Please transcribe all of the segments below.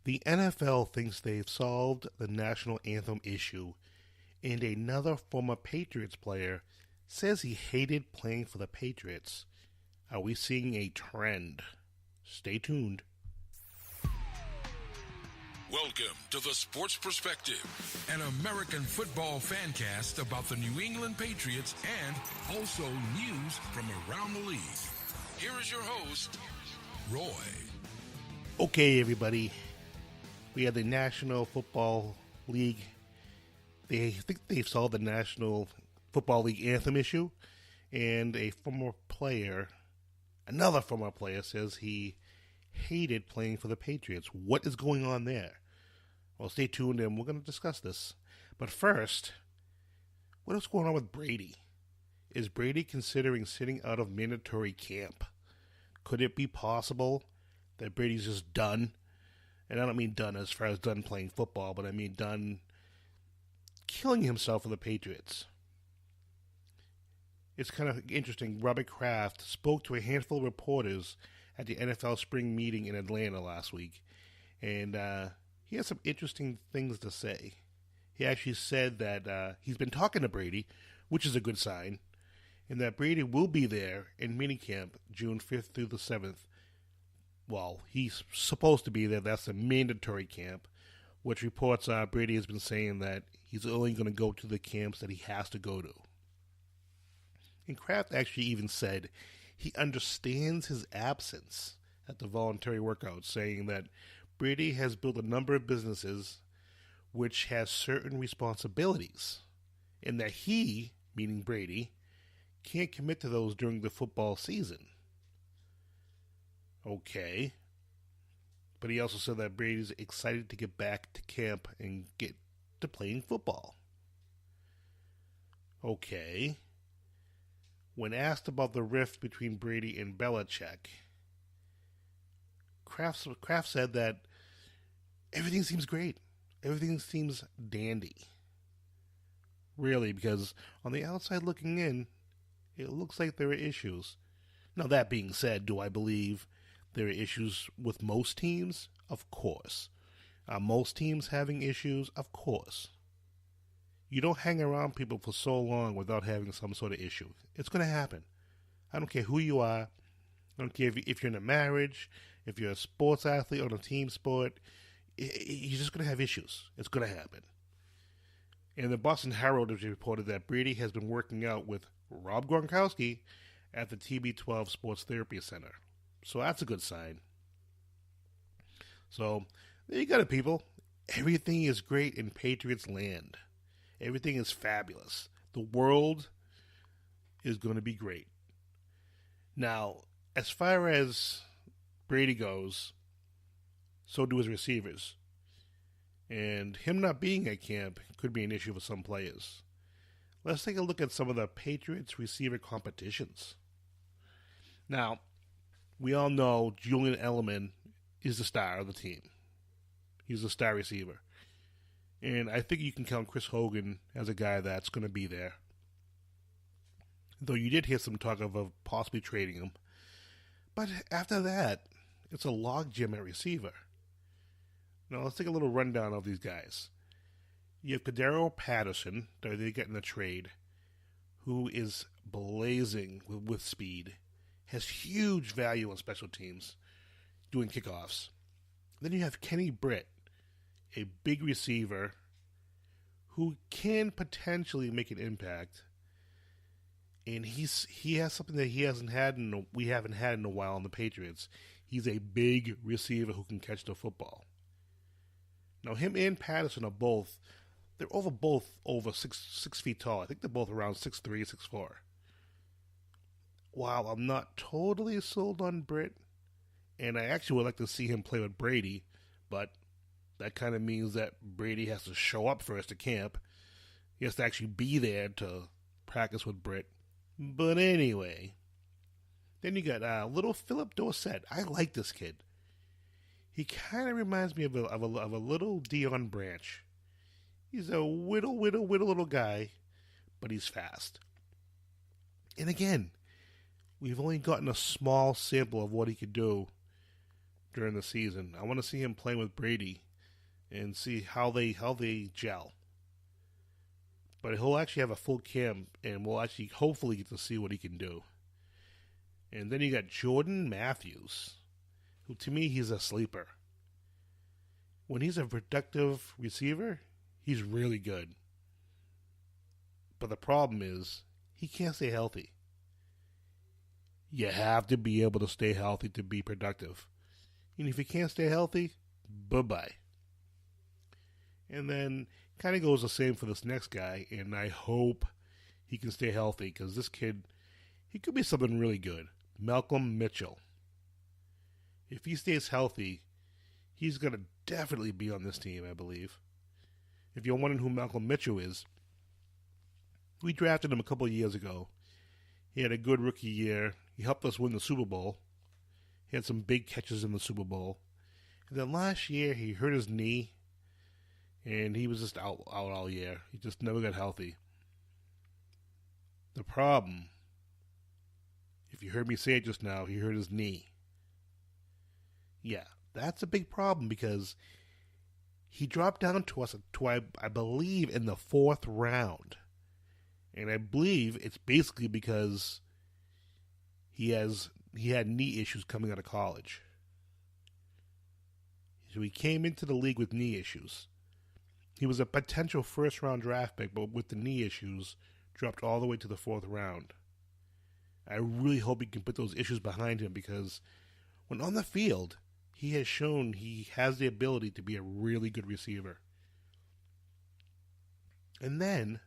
The NFL thinks they've solved the National Anthem issue, and another former Patriots player says he hated playing for the Patriots. Are we seeing a trend? Stay tuned. Welcome to The Sports Perspective, an American football fancast about the New England Patriots and also news from around the league. Here is your host, Roy. Okay, everybody. We have the National Football League. They think they've solved the National Football League anthem issue, and another former player, says he hated playing for the Patriots. What is going on there? Well, stay tuned and we're going to discuss this. But first, what is going on with Brady? Is Brady considering sitting out of mandatory camp? Could it be possible that Brady's just done? And I don't mean done as far as done playing football, but I mean done killing himself for the Patriots. It's kind of interesting. Robert Kraft spoke to a handful of reporters at the NFL spring meeting in Atlanta last week, and he has some interesting things to say. He actually said that he's been talking to Brady, which is a good sign, and that Brady will be there in minicamp June 5th through the 7th. Well, he's supposed to be there. That's a mandatory camp, which reports Brady has been saying that he's only going to go to the camps that he has to go to. And Kraft actually even said he understands his absence at the voluntary workouts, saying that Brady has built a number of businesses which has certain responsibilities, and that he, meaning Brady, can't commit to those during the football season. Okay. But he also said that Brady's excited to get back to camp and get to playing football. Okay. When asked about the rift between Brady and Belichick, Kraft said that everything seems great. Everything seems dandy. Really, because on the outside looking in, it looks like there are issues. Now, that being said, do I believe there are issues with most teams? Of course. Are most teams having issues? Of course. You don't hang around people for so long without having some sort of issue. It's going to happen. I don't care who you are. I don't care if you're in a marriage, if you're a sports athlete on a team sport. You're just going to have issues. It's going to happen. And the Boston Herald has reported that Brady has been working out with Rob Gronkowski at the TB12 Sports Therapy Center. So that's a good sign. So there you got it, people. Everything is great in Patriots land. Everything is fabulous. The world is going to be great. Now, as far as Brady goes, so do his receivers. And him not being at camp could be an issue for some players. Let's take a look at some of the Patriots receiver competitions. Now, we all know Julian Edelman is the star of the team. He's the star receiver. And I think you can count Chris Hogan as a guy that's going to be there. Though you did hear some talk of possibly trading him. But after that, it's a logjam at receiver. Now let's take a little rundown of these guys. You have Cordero Patterson, that they get in the trade, who is blazing with speed. Has huge value on special teams, doing kickoffs. Then you have Kenny Britt, a big receiver who can potentially make an impact. And he has something that we haven't had in a while on the Patriots. He's a big receiver who can catch the football. Now him and Patterson are both over 6 feet tall. I think they're both around 6'3", 6'4". While I'm not totally sold on Britt, and I actually would like to see him play with Brady, but that kind of means that Brady has to show up first to camp. He has to actually be there to practice with Britt. But anyway, then you got little Philip Dorsett. I like this kid. He kind of reminds me of a little Dion Branch. He's a whittle little guy, but he's fast. And again, we've only gotten a small sample of what he could do, during the season. I want to see him playing with Brady and see how they gel. But he'll actually have a full camp, and we'll actually hopefully get to see what he can do. And then you got Jordan Matthews, who to me he's a sleeper. When he's a productive receiver, he's really good. But the problem is, he can't stay healthy. You have to be able to stay healthy to be productive. And if you can't stay healthy, bye-bye. And then kind of goes the same for this next guy, and I hope he can stay healthy because this kid, he could be something really good. Malcolm Mitchell. If he stays healthy, he's going to definitely be on this team, I believe. If you're wondering who Malcolm Mitchell is, we drafted him a couple of years ago. He had a good rookie year. He helped us win the Super Bowl. He had some big catches in the Super Bowl. And then last year, he hurt his knee, and he was just out all year. He just never got healthy. The problem, if you heard me say it just now, he hurt his knee. Yeah, that's a big problem because he dropped down to us, I believe, in the 4th round. And I believe it's basically because he had knee issues coming out of college. So he came into the league with knee issues. He was a potential first-round draft pick, but with the knee issues, dropped all the way to the 4th round. I really hope he can put those issues behind him because when on the field, he has shown he has the ability to be a really good receiver. And then,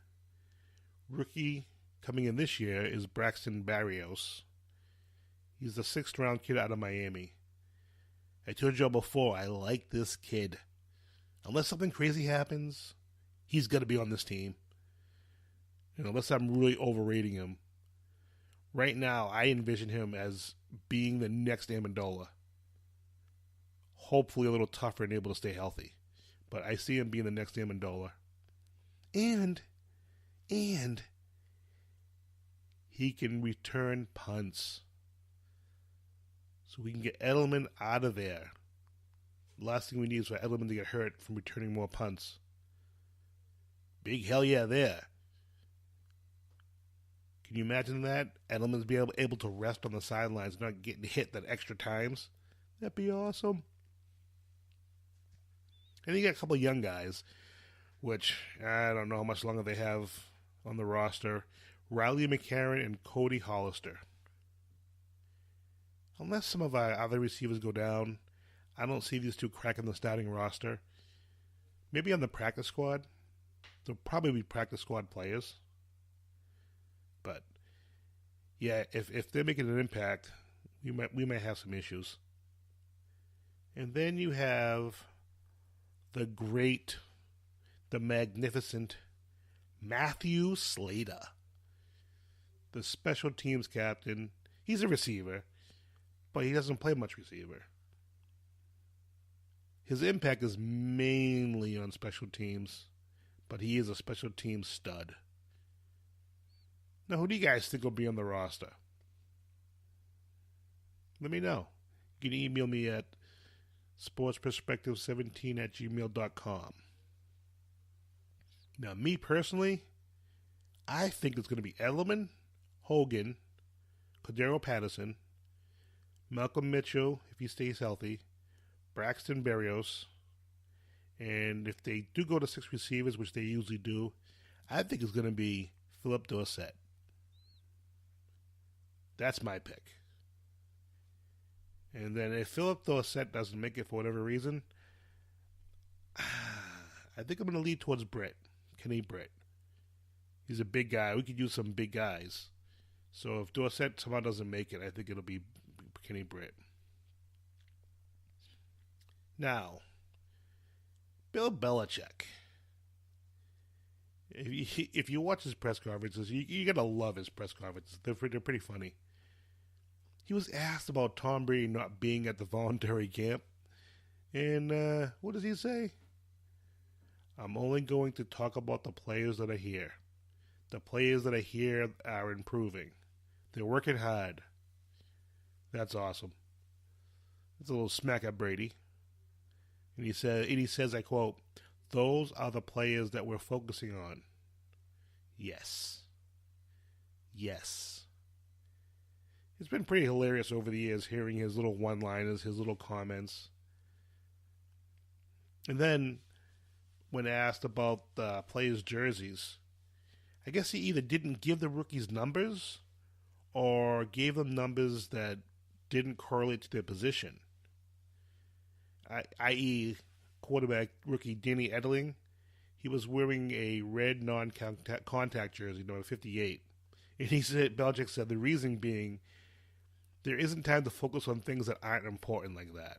rookie coming in this year is Braxton Berrios. He's the 6th-round kid out of Miami. I told you all before, I like this kid. Unless something crazy happens, he's going to be on this team. Unless I'm really overrating him. Right now, I envision him as being the next Amendola. Hopefully a little tougher and able to stay healthy. But I see him being the next Amendola. And he can return punts. So we can get Edelman out of there. The last thing we need is for Edelman to get hurt from returning more punts. Big hell yeah there. Can you imagine that? Edelman's being able to rest on the sidelines, not getting hit that extra times. That'd be awesome. And you got a couple of young guys, which I don't know how much longer they have on the roster. Riley McCarron and Cody Hollister. Unless some of our other receivers go down, I don't see these two cracking the starting roster. Maybe on the practice squad. They'll probably be practice squad players. But, yeah, if they're making an impact, we might have some issues. And then you have the great, the magnificent Matthew Slater, the special teams captain. He's a receiver, but he doesn't play much receiver. His impact is mainly on special teams, but he is a special teams stud. Now, who do you guys think will be on the roster? Let me know. You can email me at sportsperspective17@gmail.com. Now, me personally, I think it's going to be Edelman, Hogan, Cordero Patterson, Malcolm Mitchell, if he stays healthy, Braxton Berrios, and if they do go to 6 receivers, which they usually do, I think it's going to be Philip Dorsett. That's my pick. And then if Philip Dorsett doesn't make it for whatever reason, I think I'm going to lead towards Kenny Britt. He's a big guy. We could use some big guys. So if Dorsett somehow doesn't make it, I think it'll be Kenny Britt. Now, Bill Belichick. If you watch his press conferences, you gotta love his press conferences. They're pretty funny. He was asked about Tom Brady not being at the voluntary camp, and what does he say? I'm only going to talk about the players that are here. The players that are here are improving. They're working hard. That's awesome. It's a little smack at Brady. And he says, I quote, "Those are the players that we're focusing on." Yes. Yes. It's been pretty hilarious over the years hearing his little one-liners, his little comments. And then, when asked about the players' jerseys, I guess he either didn't give the rookies numbers or gave them numbers that didn't correlate to their position. I.e., quarterback rookie Danny Edling, he was wearing a red non-contact jersey, number 58. And Belichick said the reason being, there isn't time to focus on things that aren't important like that.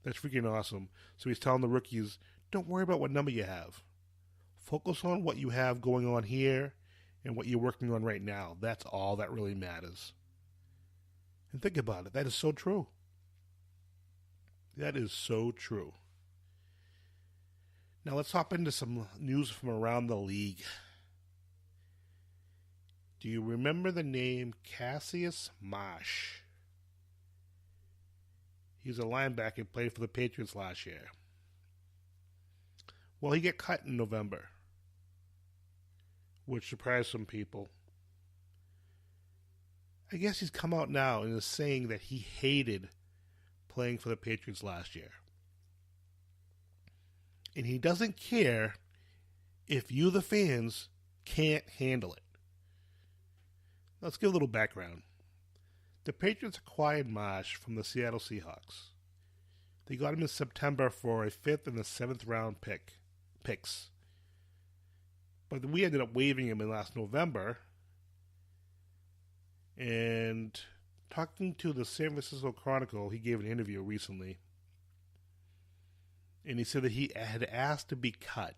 That's freaking awesome. So he's telling the rookies, don't worry about what number you have. Focus on what you have going on here and what you're working on right now. That's all that really matters. And think about it. That is so true. That is so true. Now let's hop into some news from around the league. Do you remember the name Cassius Marsh? He's a linebacker, played for the Patriots last year. Well, he got cut in November, which surprised some people. I guess he's come out now and is saying that he hated playing for the Patriots last year. And he doesn't care if you, the fans, can't handle it. Let's give a little background. The Patriots acquired Marsh from the Seattle Seahawks. They got him in September for a 5th and a 7th round picks. But we ended up waiving him in last November. And talking to the San Francisco Chronicle, he gave an interview recently. And he said that he had asked to be cut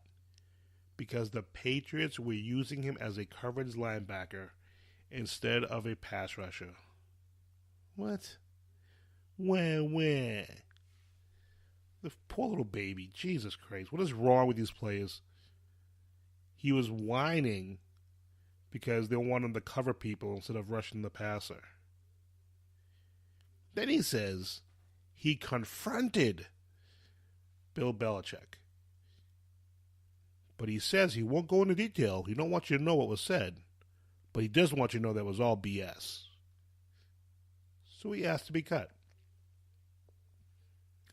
because the Patriots were using him as a coverage linebacker instead of a pass rusher. What? Where? The poor little baby. Jesus Christ. What is wrong with these players? He was whining because they want him to cover people instead of rushing the passer. Then he says he confronted Bill Belichick. But he says he won't go into detail. He don't want you to know what was said. But he does want you to know that was all BS. So he asked to be cut.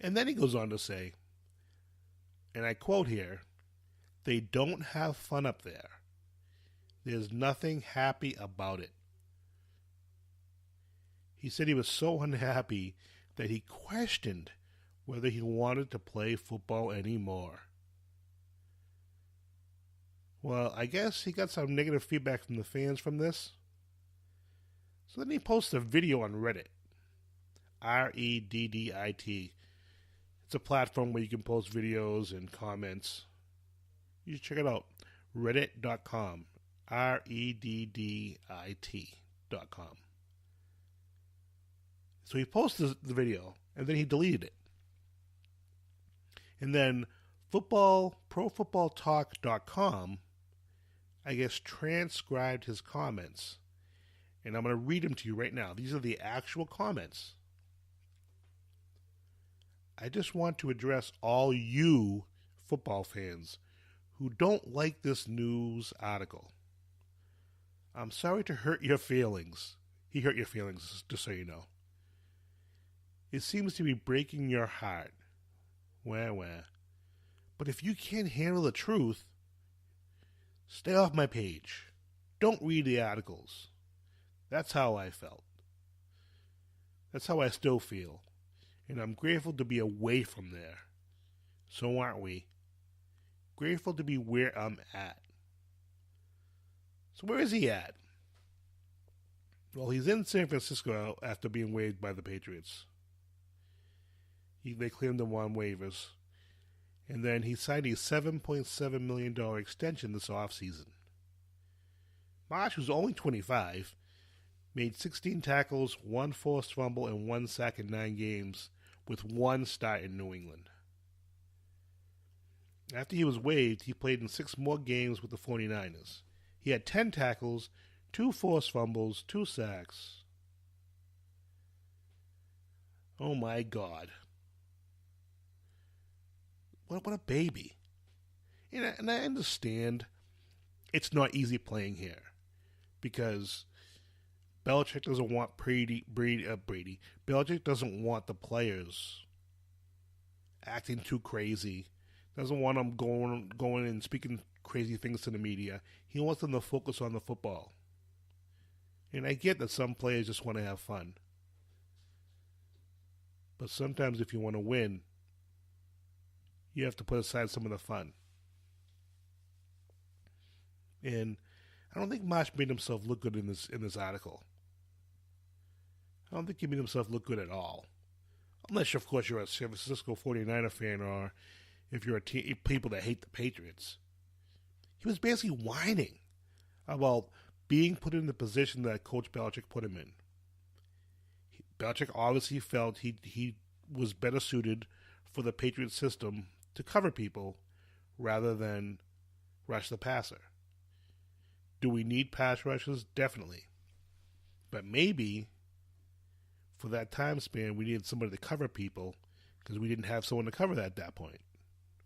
And then he goes on to say, and I quote here, "They don't have fun up there. There's nothing happy about it." He said he was so unhappy that he questioned whether he wanted to play football anymore. Well, I guess he got some negative feedback from the fans from this. So then he posts a video on Reddit. Reddit. It's a platform where you can post videos and comments. You should check it out. Reddit.com. Reddit.com. So he posted the video, and then he deleted it. And then ProFootballTalk.com, I guess, transcribed his comments. And I'm going to read them to you right now. These are the actual comments. "I just want to address all you football fans who don't like this news article. I'm sorry to hurt your feelings." He hurt your feelings, just so you know. "It seems to be breaking your heart. Wah. But if you can't handle the truth, stay off my page. Don't read the articles. That's how I felt. That's how I still feel. And I'm grateful to be away from there. So aren't we? Grateful to be where I'm at." So where is he at? Well, he's in San Francisco after being waived by the Patriots. They claimed him on waivers. And then he signed a $7.7 million extension this offseason. Marsh, who's only 25, made 16 tackles, 1 forced fumble, and 1 sack in 9 games, with 1 start in New England. After he was waived, he played in 6 more games with the 49ers. He had 10 tackles, 2 forced fumbles, 2 sacks. Oh my God. What a baby. And I understand it's not easy playing here because Belichick doesn't want Brady. Belichick doesn't want the players acting too crazy. Doesn't want them going and speaking crazy things to the media. He wants them to focus on the football. And I get that some players just want to have fun. But sometimes if you want to win, you have to put aside some of the fun. And I don't think Mosh made himself look good in this article. I don't think he made himself look good at all. Unless, of course, you're a San Francisco 49er fan or if you're people that hate the Patriots. He was basically whining about being put in the position that Coach Belichick put him in. Belichick obviously felt he was better suited for the Patriot system to cover people rather than rush the passer. Do we need pass rushes? Definitely. But maybe for that time span, we needed somebody to cover people because we didn't have someone to cover that at that point.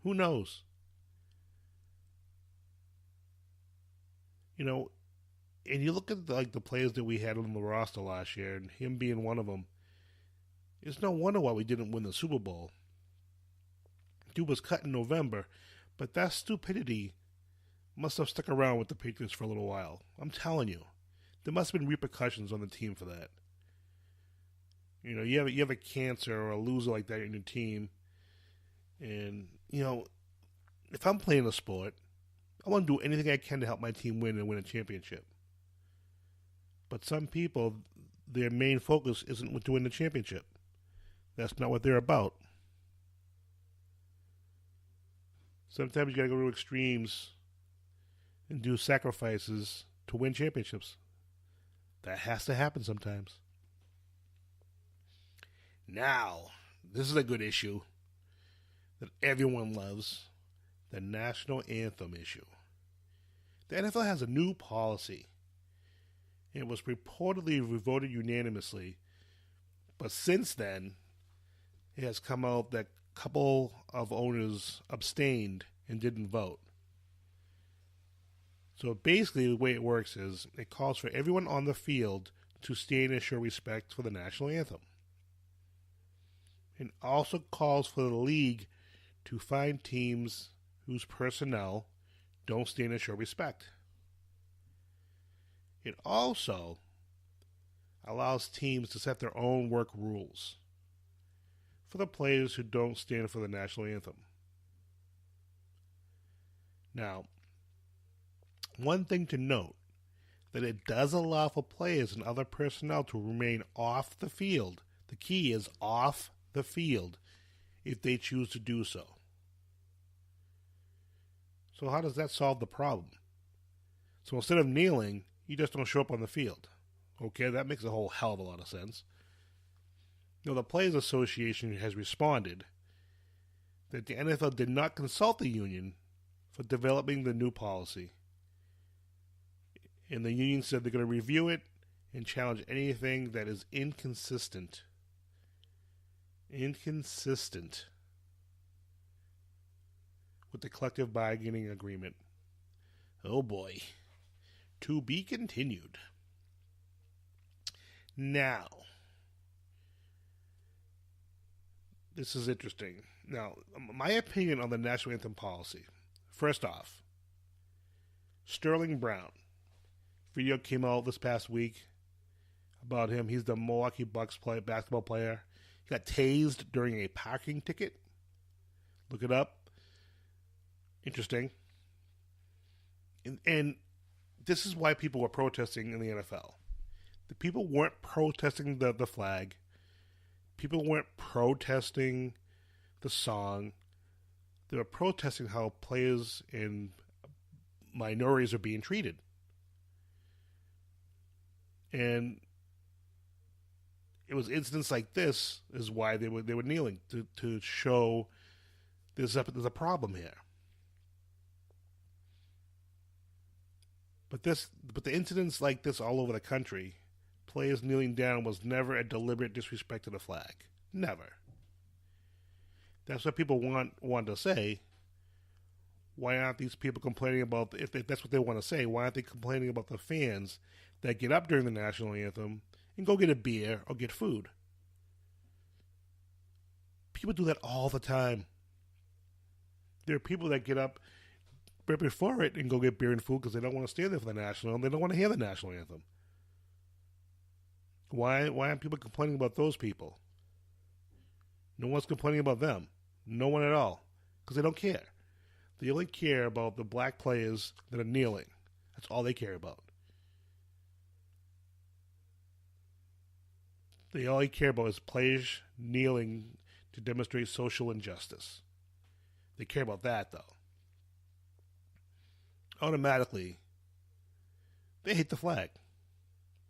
Who knows? You know, and you look at the players that we had on the roster last year, and him being one of them, it's no wonder why we didn't win the Super Bowl. Dude was cut in November, but that stupidity must have stuck around with the Patriots for a little while. I'm telling you, there must have been repercussions on the team for that. You know, you have a cancer or a loser like that in your team, and you know, if I'm playing a sport, I want to do anything I can to help my team win and win a championship. But some people, their main focus isn't to win the championship. That's not what they're about. Sometimes you got to go to extremes and do sacrifices to win championships. That has to happen sometimes. Now, this is a good issue that everyone loves, the National Anthem issue. The NFL has a new policy. It was reportedly voted unanimously, but since then, it has come out that a couple of owners abstained and didn't vote. So basically, the way it works is it calls for everyone on the field to stand and show respect for the National Anthem. It also calls for the league to find teams whose personnel don't stand and show respect. It also allows teams to set their own work rules for the players who don't stand for the National Anthem. Now, one thing to note, that it does allow for players and other personnel to remain off the field. The key is off the field if they choose to do so. So how does that solve the problem? So instead of kneeling, you just don't show up on the field. Okay, that makes a whole hell of a lot of sense. You know, the Players Association has responded that the NFL did not consult the union for developing the new policy. And the union said they're going to review it and challenge anything that is inconsistent with the collective bargaining agreement. Oh boy. To be continued. Now, this is interesting. Now, my opinion on the National Anthem policy. First off, Sterling Brown. Video came out this past week about him. He's the Milwaukee Bucks basketball player. He got tased during a parking ticket. Look it up. Interesting. And this is why people were protesting in the NFL. The people weren't protesting the flag. People weren't protesting the song. They were protesting how players and minorities are being treated. And it was incidents like this is why they were kneeling to show there's a problem here. But the incidents like this all over the country, players kneeling down was never a deliberate disrespect to the flag. Never. That's what people want to say. Why aren't these people complaining about, if that's what they want to say, why aren't they complaining about the fans that get up during the national anthem and go get a beer or get food? People do that all the time. There are people that get up right before it and go get beer and food because they don't want to stay there for the national anthem. They don't want to hear the national anthem. Why aren't people complaining about those people? No one's complaining about them. No one at all. Because they don't care. They only care about the black players that are kneeling. That's all they care about. They all they care about is players kneeling to demonstrate social injustice. They care about that, though. Automatically, they hate the flag.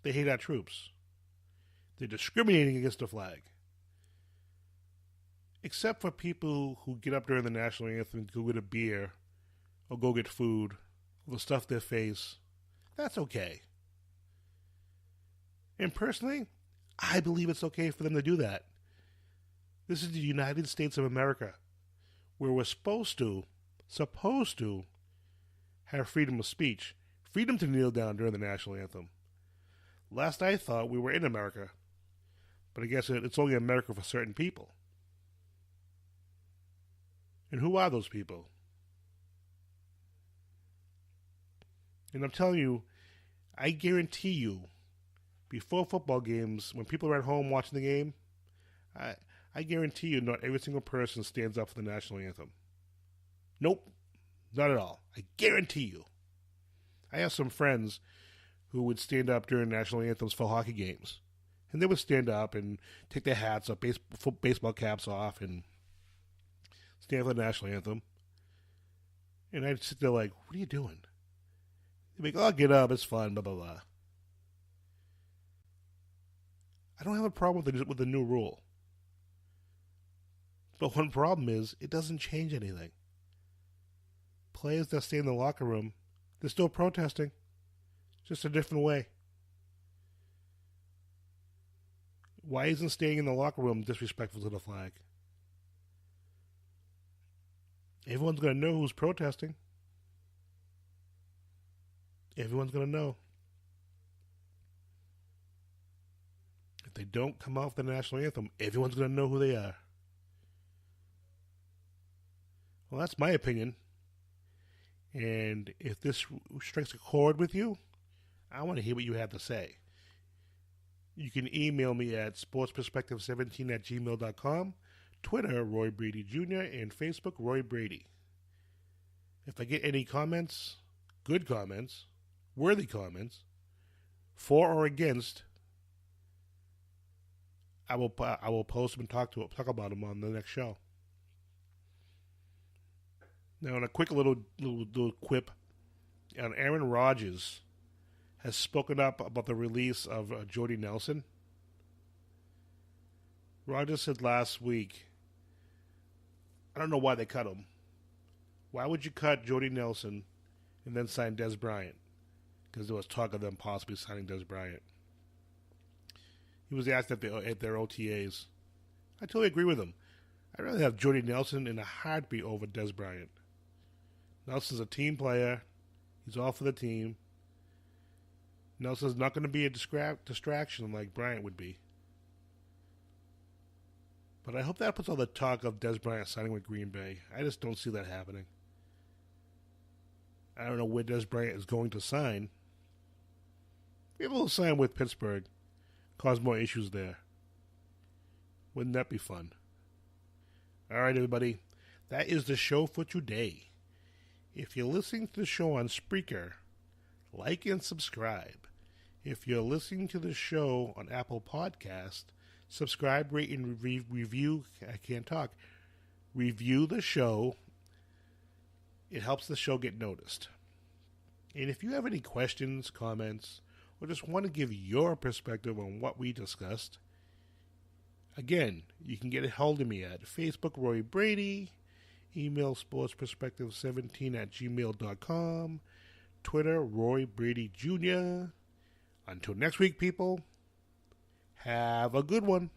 They hate our troops. They're discriminating against the flag. Except for people who get up during the national anthem to go get a beer or go get food or stuff their face. That's okay. And personally, I believe it's okay for them to do that. This is the United States of America, where we're supposed to have freedom of speech, freedom to kneel down during the national anthem. Last I thought, we were in America, but I guess it's only America for certain people. And who are those people? And I'm telling you, I guarantee you, before football games, when people are at home watching the game, I guarantee you not every single person stands up for the national anthem. Nope, not at all. I guarantee you. I have some friends who would stand up during national anthems for hockey games. And they would stand up and take their hats off, baseball caps off, and stand for the national anthem. And I'd sit there like, what are you doing? They'd be like, oh, get up, it's fun, blah, blah, blah. I don't have a problem with the new rule. But one problem is, it doesn't change anything. Players that stay in the locker room, they're still protesting. Just a different way. Why isn't staying in the locker room disrespectful to the flag? Everyone's going to know who's protesting. Everyone's going to know. If they don't come off the national anthem, everyone's going to know who they are. Well, that's my opinion. And if this strikes a chord with you, I want to hear what you have to say. You can email me at sportsperspective17@gmail.com, Twitter, Roy Brady Jr., and Facebook, Roy Brady. If I get any comments, good comments, worthy comments, for or against, I will post them and talk about them on the next show. Now, in a quick little quip, Aaron Rodgers has spoken up about the release of Jordy Nelson. Rodgers said last week, I don't know why they cut him. Why would you cut Jordy Nelson and then sign Dez Bryant? Because there was talk of them possibly signing Dez Bryant. He was asked at their OTAs. I totally agree with him. I'd rather have Jordy Nelson in a heartbeat over Dez Bryant. Nelson's a team player. He's all for the team. Nelson's not going to be a distraction like Bryant would be. But I hope that puts all the talk of Dez Bryant signing with Green Bay. I just don't see that happening. I don't know where Dez Bryant is going to sign. Maybe he'll sign with Pittsburgh. Cause more issues there. Wouldn't that be fun? All right, everybody. That is the show for today. If you're listening to the show on Spreaker, like and subscribe. If you're listening to the show on Apple Podcast, subscribe, rate, and review. I can't talk. Review the show. It helps the show get noticed. And if you have any questions, comments, or just want to give your perspective on what we discussed, again, you can get a hold of me at Facebook, Roy Brady, email sportsperspective17@gmail.com, Twitter, Roy Brady Jr. Until next week, people, have a good one.